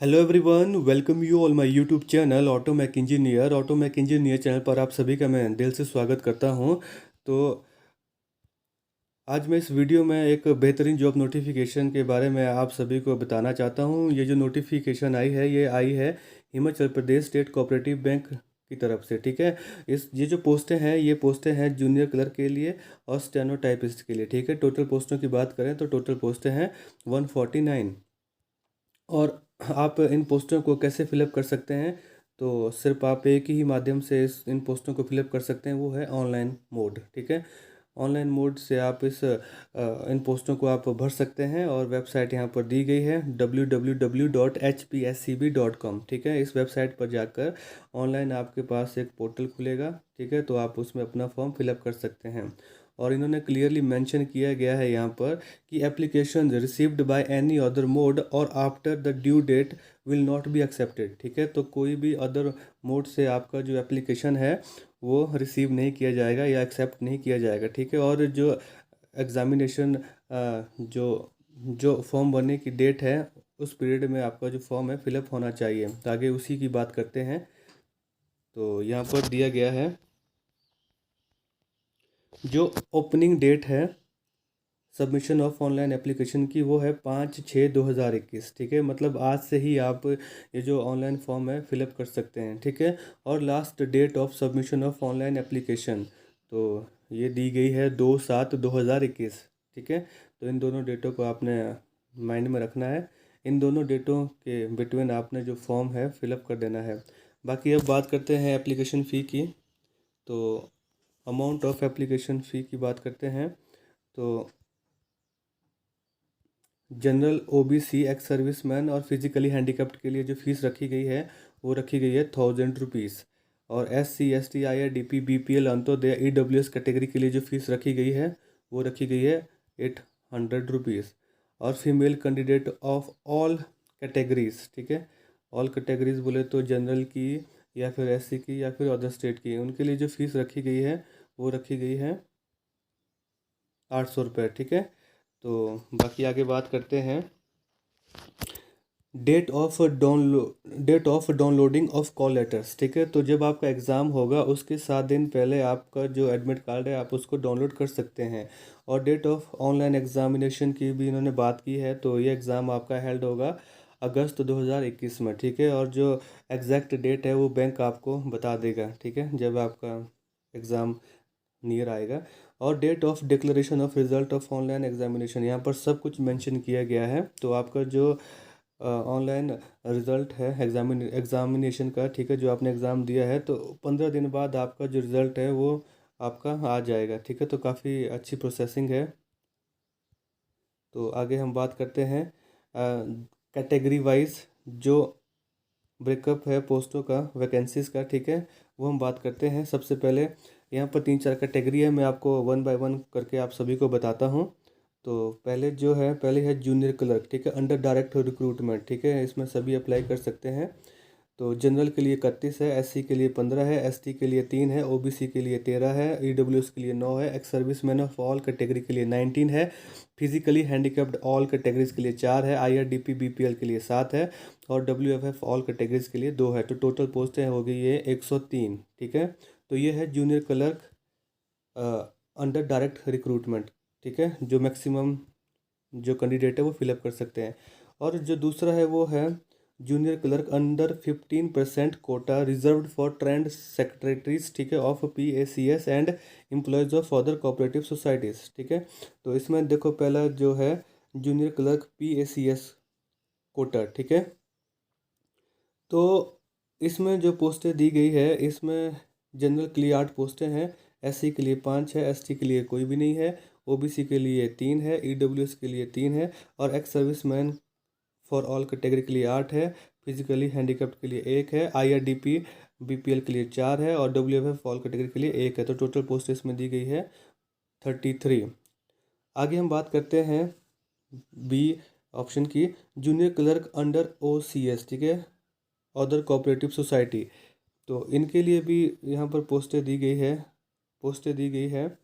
Hello everyone, welcome you all my YouTube channel Automac engineer channel पर आप सभी का मैं दिल से स्वागत करता हूं। तो आज मैं इस वीडियो में एक बेहतरीन जॉब नोटिफिकेशन के बारे में आप सभी को बताना चाहता हूं। ये जो नोटिफिकेशन आई है ये आई है Himachal Pradesh state cooperative bank की तरफ से। ठीक है, ये जो पोस्टें हैं जूनियर क्लर्क के लिए और स्टेनो टाइपिस्ट के लिए। ठीक है, टोटल पोस्टों की बात करें तो टोटल पोस्टें हैं 149। और आप इन पोस्टों को कैसे फिलअप कर सकते हैं? तो सिर्फ आप एक ही माध्यम से इन पोस्टों को फिलअप कर सकते हैं, वो है ऑनलाइन मोड। ठीक है, ऑनलाइन मोड से आप इन पोस्टों को आप भर सकते हैं और वेबसाइट यहाँ पर दी गई है www.hpscb.com। ठीक है, इस वेबसाइट पर जाकर ऑनलाइन आपके पास एक पोर्टल खुलेगा। ठीक है, तो आप उसमें अपना फॉर्म फिलअप कर सकते हैं। और इन्होंने क्लियरली मेंशन किया गया है यहाँ पर कि application received by any other mode और after the due date will not be accepted. ठीक है, तो कोई भी अदर मोड से आपका जो एप्लीकेशन है वो रिसीव नहीं किया जाएगा या एक्सेप्ट नहीं किया जाएगा। ठीक है, और जो एग्ज़ामिनेशन जो जो फॉर्म भरने की डेट है उस पीरियड में आपका जो फॉर्म है फिलअप होना चाहिए। तो आगे उसी की बात करते हैं। तो यहाँ पर दिया गया है जो ओपनिंग डेट है सबमिशन ऑफ ऑनलाइन एप्लीकेशन की, वो है 5/6/2021। ठीक है, मतलब आज से ही आप ये जो ऑनलाइन फॉर्म है फिलअप कर सकते हैं। ठीक है, और last date of submission of online application तो ये दी गई है 2/7/2021। ठीक है, तो इन दोनों डेटों को आपने माइंड में रखना है। इन दोनों डेटों के बिटवीन आपने जो फॉर्म है फिलअप कर देना है। बाकी अब बात करते हैं एप्लीकेशन फ़ी की। तो अमाउंट ऑफ एप्लीकेशन फ़ी की बात करते हैं। तो जनरल ओबीसी एक्स सर्विसमैन और फिजिकली हैंडीकैप्ड के लिए जो फीस रखी गई है वो रखी गई है 1000 रुपीज़। और SC ST IRDP BPL Antyodaya EWS category के लिए जो फीस रखी गई है वो रखी गई है 800 रुपीज़। और female candidate of all categories, ठीक है, ऑल कैटेगरीज बोले तो जनरल की या फिर SC की या फिर अदर स्टेट की, उनके लिए जो फीस रखी गई है वो रखी गई है 800 रुपये। ठीक है, तो बाकी आगे बात करते हैं date of downloading of call letters. ठीक है, तो जब आपका एग्ज़ाम होगा उसके 7 दिन पहले आपका जो एडमिट कार्ड है आप उसको डाउनलोड कर सकते हैं। और डेट ऑफ ऑनलाइन एग्जामिनेशन की भी इन्होंने बात की है, तो ये एग्ज़ाम आपका हेल्ड होगा अगस्त 2021 में। ठीक है, और जो एग्जैक्ट डेट है वो बैंक आपको बता देगा। ठीक है, जब आपका एग्ज़ाम नियर आएगा। और date of declaration of result of online examination, यहाँ पर सब कुछ मेंशन किया गया है। तो आपका जो ऑनलाइन रिज़ल्ट है एग्ज़ामिनेशन का, ठीक है, जो आपने एग्ज़ाम दिया है, तो 15 दिन बाद आपका जो रिज़ल्ट है वो आपका आ जाएगा। ठीक है, तो काफ़ी अच्छी प्रोसेसिंग है। तो आगे हम बात करते हैं कैटेगरी वाइज जो ब्रेकअप है पोस्टों का, वैकेंसीज़ का। ठीक है, वो हम बात करते हैं। सबसे पहले यहाँ पर 3-4 कैटेगरी है, मैं आपको वन बाय वन करके आप सभी को बताता हूँ। तो पहले है जूनियर क्लर्क। ठीक है, अंडर डायरेक्ट रिक्रूटमेंट। ठीक है, इसमें सभी अप्लाई कर सकते हैं। तो जनरल के लिए 31 है, SC के लिए 15 है, ST के लिए 3 है, OBC के लिए 13 है, EWS के लिए 9 है, ex serviceman of all category के लिए 19 है, फिजिकली हैंडीकैप्ड ऑल कैटेगरीज के लिए 4 है, IRDP BPL के लिए 7 है और WFF ऑल कैटेगरीज के लिए 2 है। तो टोटल पोस्टें हो गई है 103। ठीक है, तो ये है junior clerk under direct recruitment. ठीक है, जो मैक्सिमम जो कैंडिडेट है वो फिलअप कर सकते हैं। और जो दूसरा है वो है junior clerk under 15% quota reserved for trained secretaries. ठीक है, of PACS and employees of other cooperative societies. ठीक है, तो इसमें देखो पहला जो है जूनियर क्लर्क PACS कोटा। ठीक है, तो इसमें जो पोस्टें दी गई है इसमें जनरल के लिए 8 पोस्टें हैं, SC के लिए 5 है, ST के लिए कोई भी नहीं है, OBC के लिए 3 है, EWS के लिए 3 है और ex serviceman for all category के लिए 8 है, फिजिकली हैंडीकैप्ड के लिए 1 है, IRDP BPL के लिए 4 है और WFF ऑल कैटेगरी के लिए 1 है। तो टोटल पोस्ट इसमें दी गई है 33। आगे हम बात करते हैं बी ऑप्शन की, जूनियर क्लर्क अंडर OCS। ठीक है, अदर कोऑपरेटिव सोसाइटी। तो इनके लिए भी यहाँ पर पोस्टें दी गई है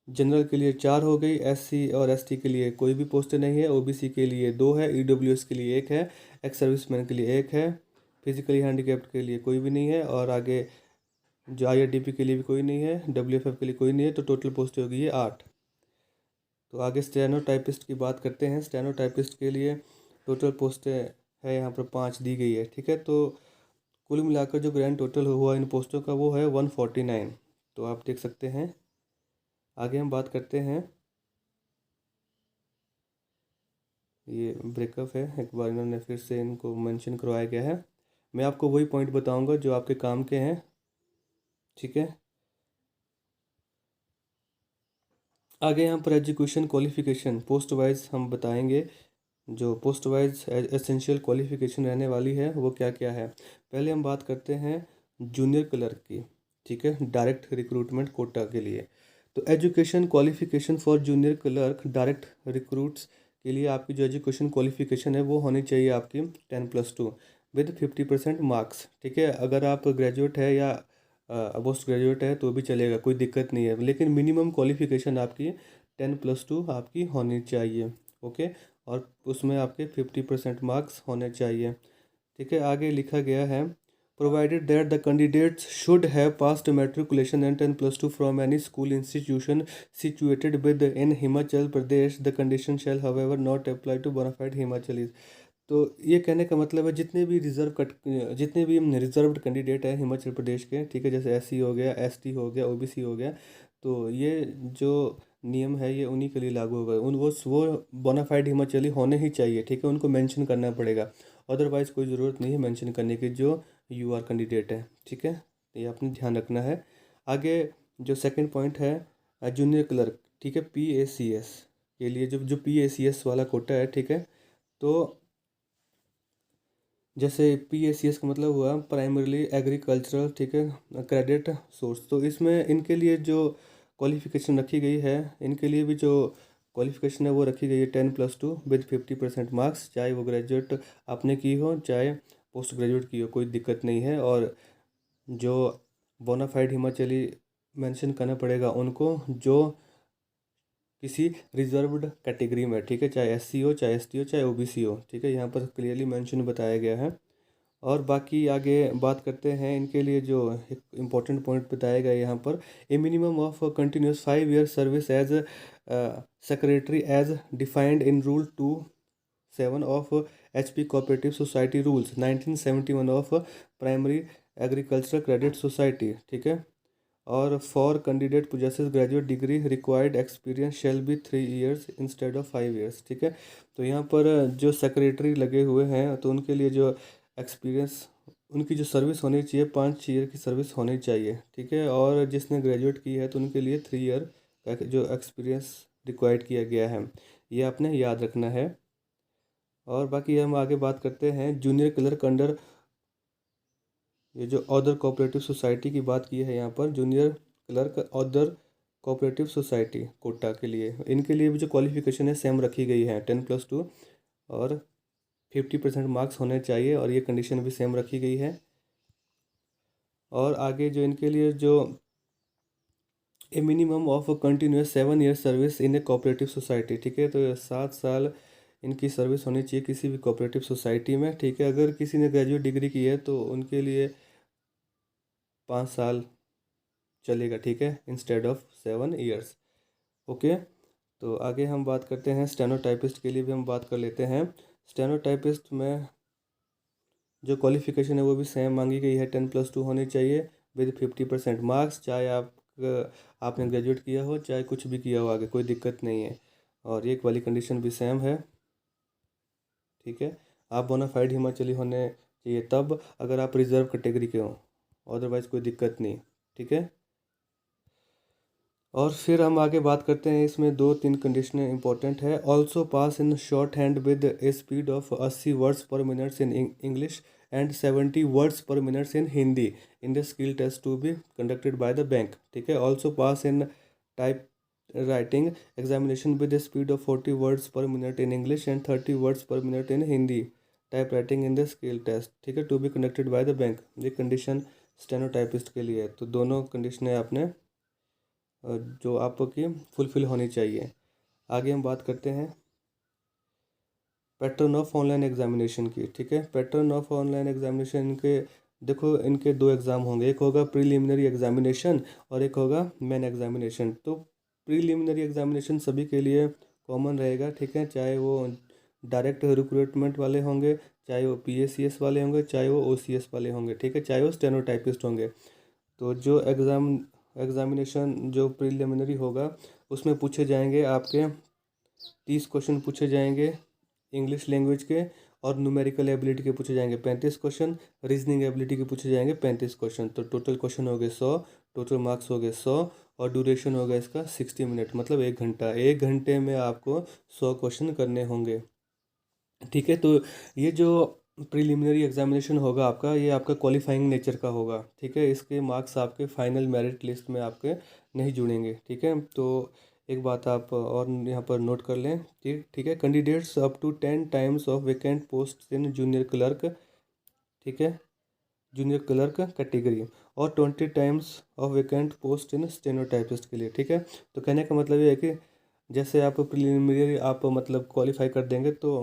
जनरल के लिए 4 हो गई, SC और ST के लिए कोई भी पोस्टें नहीं है, OBC के लिए 2 है, EWS के लिए 1 है, एक्स सर्विसमैन के लिए 1 है, फिजिकली हैंडीकैप्ड के लिए कोई भी नहीं है, और आगे जो IRDP के लिए भी कोई नहीं है, WFF के लिए कोई नहीं है, तो टोटल पोस्टें होगी ये 8। तो आगे स्टेनोटाइपिस्ट की बात करते हैं। स्टेनोटाइपिस्ट के लिए टोटल पोस्टें है यहाँ पर 5 दी गई है, ठीक है। तो कुल मिलाकर जो ग्रैंड टोटल हुआ इन पोस्टों का वो है 149। तो आप देख सकते हैं। आगे हम बात करते हैं, ये ब्रेकअप है, एक बार इन्होंने फिर से इनको मेंशन करवाया गया है। मैं आपको वही पॉइंट बताऊंगा जो आपके काम के हैं, ठीक है। आगे यहाँ पर एजुकेशन क्वालिफिकेशन पोस्ट वाइज हम बताएंगे। जो पोस्ट वाइज एसेंशियल क्वालिफिकेशन रहने वाली है वो क्या क्या है। पहले हम बात करते हैं जूनियर क्लर्क की, ठीक है, डायरेक्ट रिक्रूटमेंट कोटा के लिए। तो education qualification for junior clerk direct recruits के लिए आपकी जो एजुकेशन क्वालिफिकेशन है वो होनी चाहिए आपकी 10+2 विद 50% मार्क्स, ठीक है। अगर आप ग्रेजुएट है या पोस्ट ग्रेजुएट है तो भी चलेगा, कोई दिक्कत नहीं है, लेकिन मिनिमम क्वालिफिकेशन आपकी 10+2 आपकी होनी चाहिए, ओके। और उसमें आपके 50% मार्क्स होने चाहिए, ठीक है। आगे लिखा गया है, provided that the candidates should have passed matriculation and 10+2 from any school institution situated within Himachal Pradesh, the condition shall however not apply to bonafide Himachalis. तो ये कहने का मतलब है जितने भी रिजर्व्ड कैंडिडेट है हिमाचल प्रदेश के, ठीक है, जैसे SC हो गया, ST हो गया, OBC हो गया, तो ये जो नियम है ये उन्हीं के लिए लागू होगा। उन वो बोनाफाइड हिमाचली होने ही चाहिए, ठीक है, उनको मेंशन करना पड़ेगा। अदरवाइज़ कोई ज़रूरत नहीं है मेंशन करने की जो UR कैंडिडेट है, ठीक है। ये आपने ध्यान रखना है। आगे जो सेकंड पॉइंट है जूनियर क्लर्क, ठीक है, PACS के लिए जो PACS वाला कोटा है, ठीक है। तो जैसे PACS का मतलब हुआ प्राइमरीली एग्रीकल्चरल, ठीक है, क्रेडिट सोर्स। तो इसमें इनके लिए जो क्वालिफिकेशन रखी गई है, इनके लिए भी जो क्वालिफिकेशन है वो रखी गई है 10+2 विद 50% मार्क्स, चाहे वो ग्रेजुएट आपने की हो चाहे पोस्ट ग्रेजुएट की हो, कोई दिक्कत नहीं है। और जो बोनाफाइड हिमाचली मेंशन करना पड़ेगा उनको जो किसी रिजर्व्ड कैटेगरी में, ठीक है, चाहे SC हो, चाहे ST हो, चाहे OBC हो, ठीक है, यहाँ पर क्लियरली मेंशन बताया गया है। और बाकी आगे बात करते हैं इनके लिए जो एक इम्पोर्टेंट पॉइंट बताया गया है यहाँ पर, a minimum of continuous 5 year service as secretary as defined in rule 2(7) of HP cooperative society rules 1971 of primary agriculture credit society, ठीक है। और for candidate possesses graduate degree required experience shall be 3 years instead of 5 years, ठीक है। तो यहाँ पर जो secretary लगे हुए हैं तो उनके लिए जो एक्सपीरियंस, उनकी जो सर्विस होनी चाहिए 5 year की सर्विस होनी चाहिए, ठीक है। और जिसने ग्रेजुएट की है तो उनके लिए 3 year का जो एक्सपीरियंस रिक्वायर्ड किया गया है, ये आपने याद रखना है। और बाकी हम आगे बात करते हैं जूनियर क्लर्क अंडर, ये जो अदर कोऑपरेटिव सोसाइटी की बात की है यहाँ पर, junior clerk other cooperative society quota के लिए, इनके लिए भी जो क्वालिफिकेशन है सेम रखी गई है 10+2 और 50% मार्क्स होने चाहिए, और ये कंडीशन भी सेम रखी गई है। और आगे जो इनके लिए जो ए minimum of continuous 7 year service in A cooperative society, ठीक है, तो 7 साल इनकी सर्विस होनी चाहिए किसी भी कोऑपरेटिव सोसाइटी में, ठीक है। अगर किसी ने ग्रेजुएट डिग्री की है तो उनके लिए 5 साल चलेगा, ठीक है, इंस्टेड ऑफ 7 years, ओके। तो आगे हम बात करते हैं स्टेनोटाइपिस्ट के लिए भी हम बात कर लेते हैं। स्टेनोटाइपिस्ट में जो क्वालिफिकेशन है वो भी सेम मांगी गई है, 10+2 होनी चाहिए विद 50% मार्क्स, चाहे आपने ग्रेजुएट किया हो चाहे कुछ भी किया हो, आगे कोई दिक्कत नहीं है। और ये वाली कंडीशन भी सेम है, ठीक है। आप बोनाफाइड हिमाचली होने चाहिए तब अगर आप रिजर्व कैटेगरी के हो, अदरवाइज़ कोई दिक्कत नहीं, ठीक है। और फिर हम आगे बात करते हैं, इसमें 2-3 कंडीशनें इंपॉर्टेंट है। Also pass in shorthand with a speed of 80 words per minutes in English and 70 words per minutes in Hindi in the skill test to be conducted by the bank, ठीक है। Also pass in typewriting examination with a speed of 40 words per minute in English and 30 words per minute in Hindi typewriting in the skill test, ठीक है, to be conducted by the bank. ये condition stenotypist के लिए है। तो दोनों कंडीशनें आपने जो आपकी फुलफ़िल होनी चाहिए। आगे हम बात करते हैं पैटर्न ऑफ ऑनलाइन एग्जामिनेशन की। ठीक है, पैटर्न ऑफ ऑनलाइन एग्जामिनेशन के देखो, इनके दो एग्ज़ाम होंगे, एक होगा प्रीलिमिनरी एग्जामिनेशन और एक होगा मेन एग्जामिनेशन। तो प्रीलिमिनरी एग्जामिनेशन सभी के लिए कॉमन रहेगा। ठीक है, चाहे वो डायरेक्ट रिक्रूटमेंट वाले होंगे, चाहे वो PACS वाले होंगे, चाहे वो OCS वाले होंगे। ठीक है, चाहे वो स्टेनोटाइपिस्ट होंगे। तो जो एग्ज़ामिनेशन जो प्रीलिमिनरी होगा उसमें पूछे जाएंगे आपके 30 क्वेश्चन पूछे जाएंगे इंग्लिश लैंग्वेज के, और न्यूमेरिकल एबिलिटी के पूछे जाएंगे 35 क्वेश्चन, रीजनिंग एबिलिटी के पूछे जाएंगे 35 क्वेश्चन। तो टोटल क्वेश्चन हो गए 100, टोटल मार्क्स हो गए 100, और ड्यूरेशन हो गया इसका 60 मिनट, मतलब 1 घंटा। 1 घंटे में आपको 100 क्वेश्चन करने होंगे। ठीक है, तो ये जो प्रीलिमिनरी एग्जामिनेशन होगा आपका, ये आपका क्वालिफाइंग नेचर का होगा। ठीक है, इसके मार्क्स आपके फाइनल मेरिट लिस्ट में आपके नहीं जुड़ेंगे। ठीक है, तो एक बात आप और यहाँ पर नोट कर लें। ठीक ठीक है, candidates up to 10 times of vacant post in junior clerk, ठीक है, जूनियर क्लर्क कैटेगरी, और 20 times of vacant post in stenotypist के लिए। ठीक है, तो कहने का मतलब ये है कि जैसे आप प्रीलिमिनरी आप मतलब क्वालिफाई कर देंगे तो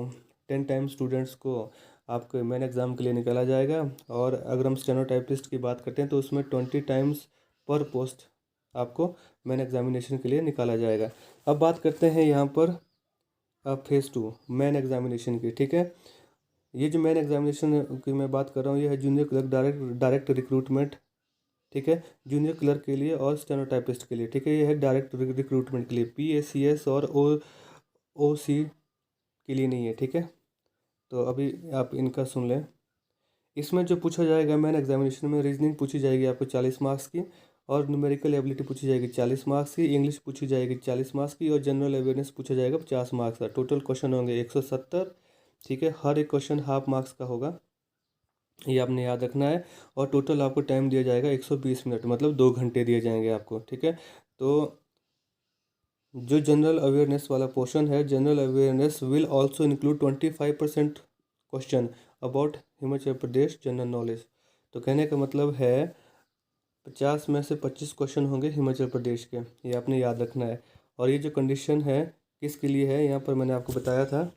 10 टाइम स्टूडेंट्स को आपके मेन एग्ज़ाम के लिए निकाला जाएगा। और अगर हम स्टेनोटाइपिस्ट की बात करते हैं तो उसमें 20 टाइम्स पर पोस्ट आपको मेन एग्जामिनेशन के लिए निकाला जाएगा। अब बात करते हैं यहाँ पर फेज़ 2 मेन एग्जामिनेशन की। ठीक है, ये जो मेन एग्जामिनेशन की मैं बात कर रहा हूँ, ये है जूनियर क्लर्क डायरेक्ट रिक्रूटमेंट। ठीक है, जूनियर क्लर्क के लिए और स्टेनोटाइपिस्ट के लिए। ठीक है, ये है डायरेक्ट रिक्रूटमेंट के लिए, PACS और OC के लिए नहीं है। ठीक है, तो अभी आप इनका सुन लें। इसमें जो पूछा जाएगा मेन एग्जामिनेशन में, रीजनिंग पूछी जाएगी आपको 40 मार्क्स की, और न्यूमेरिकल एबिलिटी पूछी जाएगी 40 मार्क्स की, इंग्लिश पूछी जाएगी 40 मार्क्स की, और जनरल अवेयरनेस पूछा जाएगा 50 मार्क्स का। टोटल क्वेश्चन होंगे 170। ठीक है, हर एक क्वेश्चन हाफ मार्क्स का होगा, ये आपने याद रखना है। और टोटल आपको टाइम दिया जाएगा 120 मिनट, मतलब 2 घंटे दिए जाएंगे आपको। ठीक है, तो जो जनरल अवेयरनेस वाला पोर्शन है, general awareness will also include 25% question about Himachal Pradesh general knowledge. तो कहने का मतलब है 50 में से 25 क्वेश्चन होंगे हिमाचल प्रदेश के, ये आपने याद रखना है। और ये जो कंडीशन है किसके लिए है, यहाँ पर मैंने आपको बताया था,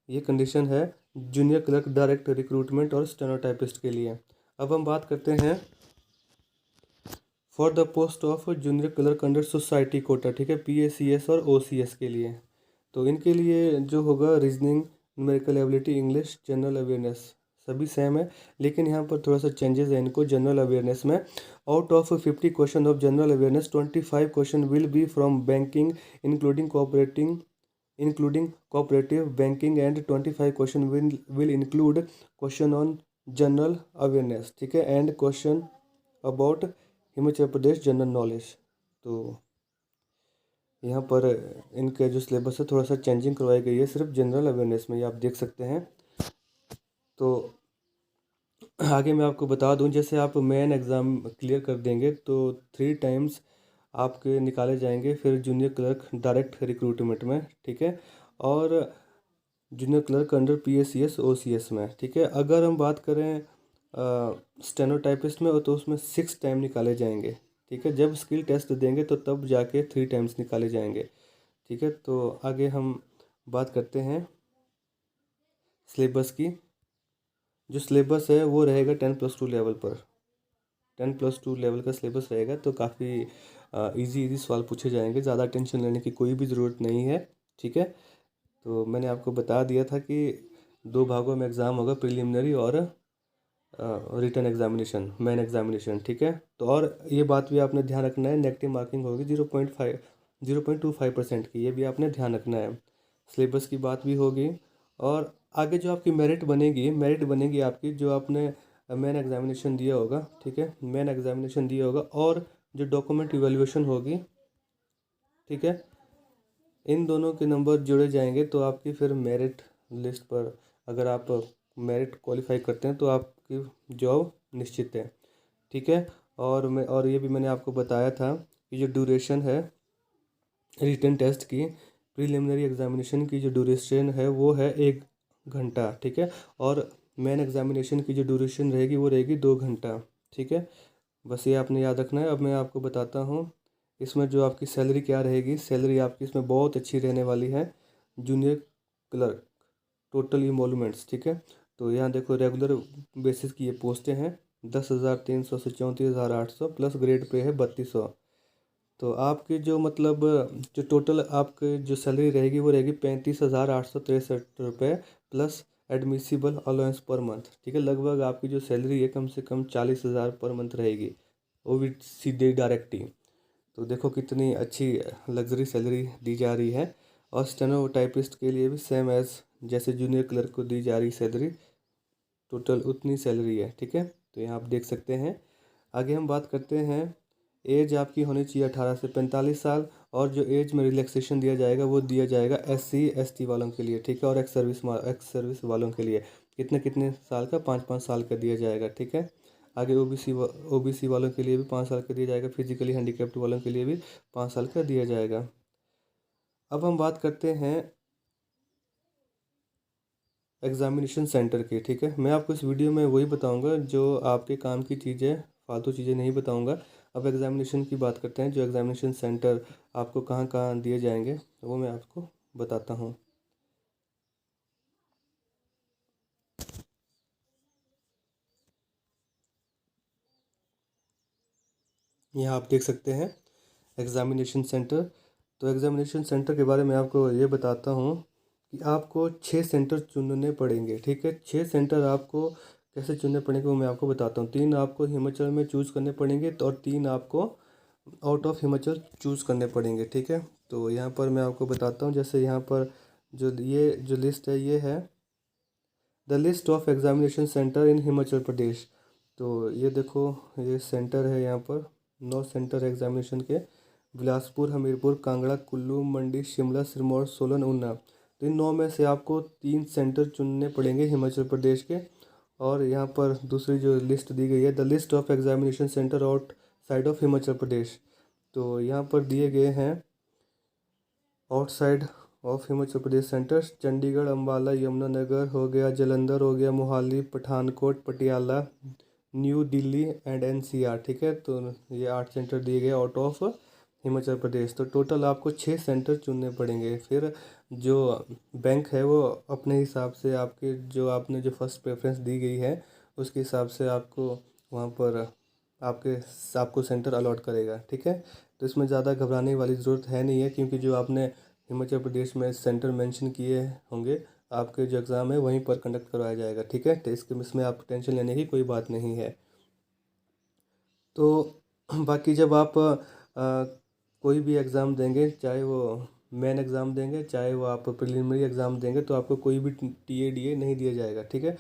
ये कंडीशन है जूनियर क्लर्क डायरेक्ट रिक्रूटमेंट और स्टेनोटाइपिस्ट के लिए। अब हम बात करते हैं for the post of junior clerk under society quota. ठीक है, PACS और OCS के लिए। तो इनके लिए जो होगा reasoning, numerical ability, English, general awareness सभी सेम है, लेकिन यहाँ पर थोड़ा सा चेंजेस है इनको। जनरल अवेयरनेस में out of 50 question of general awareness 25 question will be from banking including cooperative banking, and 25 question will include question on general awareness. ठीक है, and question about Himachal Pradesh general knowledge. तो यहाँ पर इनके जो सिलेबस है थोड़ा सा चेंजिंग करवाई गई है सिर्फ जनरल अवेयरनेस में, ये आप देख सकते हैं। तो आगे मैं आपको बता दूं, जैसे आप मेन एग्ज़ाम क्लियर कर देंगे तो 3 टाइम्स आपके निकाले जाएंगे फिर जूनियर क्लर्क डायरेक्ट रिक्रूटमेंट में। ठीक है, और junior clerk under PACS OCS में। ठीक है, अगर हम बात करें स्टेनोटाइपिस्ट में तो उसमें 6 टाइम निकाले जाएंगे। ठीक है, जब स्किल टेस्ट देंगे तो तब जाके 3 टाइम्स निकाले जाएंगे। ठीक है, तो आगे हम बात करते हैं सिलेबस की। जो सिलेबस है वो रहेगा 10+2 लेवल पर, 10+2 लेवल का सिलेबस रहेगा। तो काफ़ी इजी सवाल पूछे जाएंगे, ज़्यादा टेंशन लेने की कोई भी ज़रूरत नहीं है। ठीक है, तो मैंने आपको बता दिया था कि 2 भागों में एग्ज़ाम होगा, प्रीलिमिनरी और रिटन एग्जामिनेशन, मेन एग्जामिनेशन। ठीक है, तो और ये बात भी आपने ध्यान रखना है, नेगेटिव मार्किंग होगी 0.25% की, ये भी आपने ध्यान रखना है। सिलेबस की बात भी होगी, और आगे जो आपकी मेरिट बनेगी आपकी, जो आपने मेन एग्जामिनेशन दिया होगा। ठीक है, मेन एग्जामिनेशन दिया होगा और जो डॉक्यूमेंट इवेल्युएशन होगी। ठीक है, इन दोनों के नंबर जोड़े जाएंगे तो आपकी फिर मेरिट लिस्ट पर, अगर आप मेरिट क्वालिफाई करते हैं तो आपकी जॉब निश्चित है। ठीक है, और ये भी मैंने आपको बताया था कि जो ड्यूरेशन है रिटन टेस्ट की, प्रीलिमिनरी एग्जामिनेशन की जो ड्यूरेशन है वो है 1 घंटा। ठीक है, और मेन एग्जामिनेशन की जो ड्यूरेशन रहेगी वो रहेगी 2 घंटा। ठीक है, बस ये आपने याद रखना है। अब मैं आपको बताता हूँ इसमें जो आपकी सैलरी क्या रहेगी, सैलरी आपकी इसमें बहुत अच्छी रहने वाली है। जूनियर क्लर्क टोटल इमोलमेंट्स, ठीक है। तो यहाँ देखो रेगुलर बेसिस की ये पोस्टें हैं 10,300 से 34,800 प्लस ग्रेड पे है 3200। तो आपकी जो मतलब जो टोटल आपकी जो सैलरी रहेगी वो रहेगी 35,863 रुपये plus admissible allowance per month, ठीक है। लगभग आपकी जो सैलरी है कम से कम 40,000 पर मंथ रहेगी, वो भी सीधे डायरेक्ट ही। तो देखो कितनी अच्छी लग्जरी सैलरी दी जा रही है। और स्टेनो टाइपिस्ट के लिए भी सेम एज जैसे जूनियर क्लर्क को दी जा रही सैलरी, टोटल उतनी सैलरी है, ठीक है। तो यहाँ आप देख सकते हैं। आगे हम बात करते हैं, एज आपकी होनी चाहिए 18 से 45 साल, और जो एज में रिलैक्सेशन दिया जाएगा वो दिया जाएगा SC ST वालों के लिए, ठीक है। और एक्स सर्विस वालों के लिए कितने कितने साल का, 5-5 साल का दिया जाएगा, ठीक है। आगे OBC वालों के लिए भी 5 साल का दिया जाएगा, फिजिकली हैंडीकैप्ड वालों के लिए भी 5 साल का दिया जाएगा। अब हम बात करते हैं एग्जामिनेशन सेंटर की, ठीक है। मैं आपको इस वीडियो में वही बताऊंगा जो आपके काम की चीज़ें, फालतू चीज़ें नहीं बताऊंगा। अब एग्जामिनेशन की बात करते हैं, जो एग्जामिनेशन सेंटर आपको कहाँ कहाँ दिए जाएंगे वो मैं आपको बताता हूँ। यहाँ आप देख सकते हैं एग्जामिनेशन सेंटर। तो एग्जामिनेशन सेंटर के बारे में आपको ये बताता हूँ कि आपको 6 सेंटर चुनने पड़ेंगे, ठीक है। 6 सेंटर आपको कैसे चुनने पड़ेंगे वो मैं आपको बताता हूँ। 3 आपको हिमाचल में चूज़ करने पड़ेंगे, तो और 3 आपको आउट ऑफ हिमाचल चूज़ करने पड़ेंगे, ठीक है। तो यहाँ पर मैं आपको बताता हूँ, जैसे यहाँ पर जो लिस्ट है ये है the list of examination centre in Himachal Pradesh. तो ये देखो, ये सेंटर है, यहाँ पर 9 सेंटर एग्जामिनेशन के, बिलासपुर, हमीरपुर, कांगड़ा, कुल्लू, मंडी, शिमला, सिरमौर, सोलन, ऊना। तो इन 9 में से आपको 3 सेंटर चुनने पड़ेंगे हिमाचल प्रदेश के। और यहाँ पर दूसरी जो लिस्ट दी गई है, the list of examination centre outside of Himachal Pradesh. तो यहाँ पर दिए गए हैं outside of Himachal Pradesh centres, Chandigarh, Ambala, Yamunanagar हो गया, जलंधर हो गया, Mohali, Pathankot, Patiala, new Delhi and NCR, ठीक है। तो ये 8 सेंटर दिए गए आउट ऑफ हिमाचल प्रदेश। तो टोटल आपको 6 सेंटर चुनने पड़ेंगे। फिर जो बैंक है वो अपने हिसाब से आपके जो आपने जो फर्स्ट प्रेफरेंस दी गई है उसके हिसाब से आपको वहाँ पर आपके आपको सेंटर अलॉट करेगा, ठीक है। तो इसमें ज़्यादा घबराने वाली ज़रूरत है नहीं है, क्योंकि जो आपने हिमाचल प्रदेश में सेंटर मेंशन किए होंगे, आपके जो एग्ज़ाम है वहीं पर कंडक्ट करवाया जाएगा, ठीक है। तो इसमें आप टेंशन लेने की कोई बात नहीं है। तो बाकी जब आप कोई भी एग्ज़ाम देंगे, चाहे वो मेन एग्ज़ाम देंगे, चाहे वो आप प्रिलिमिनरी एग्ज़ाम देंगे, तो आपको कोई भी TADA नहीं दिया जाएगा, ठीक है।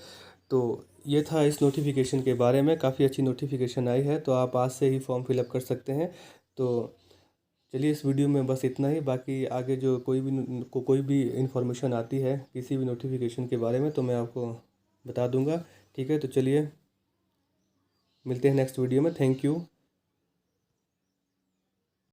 तो ये था इस नोटिफिकेशन के बारे में। काफ़ी अच्छी नोटिफिकेशन आई है, तो आप आज से ही फॉर्म फिलअप कर सकते हैं। तो चलिए, इस वीडियो में बस इतना ही। बाकी आगे जो कोई भी इंफॉर्मेशन आती है किसी भी नोटिफिकेशन के बारे में तो मैं आपको बता दूंगा, ठीक है। तो चलिए, मिलते हैं नेक्स्ट वीडियो में। Thank you.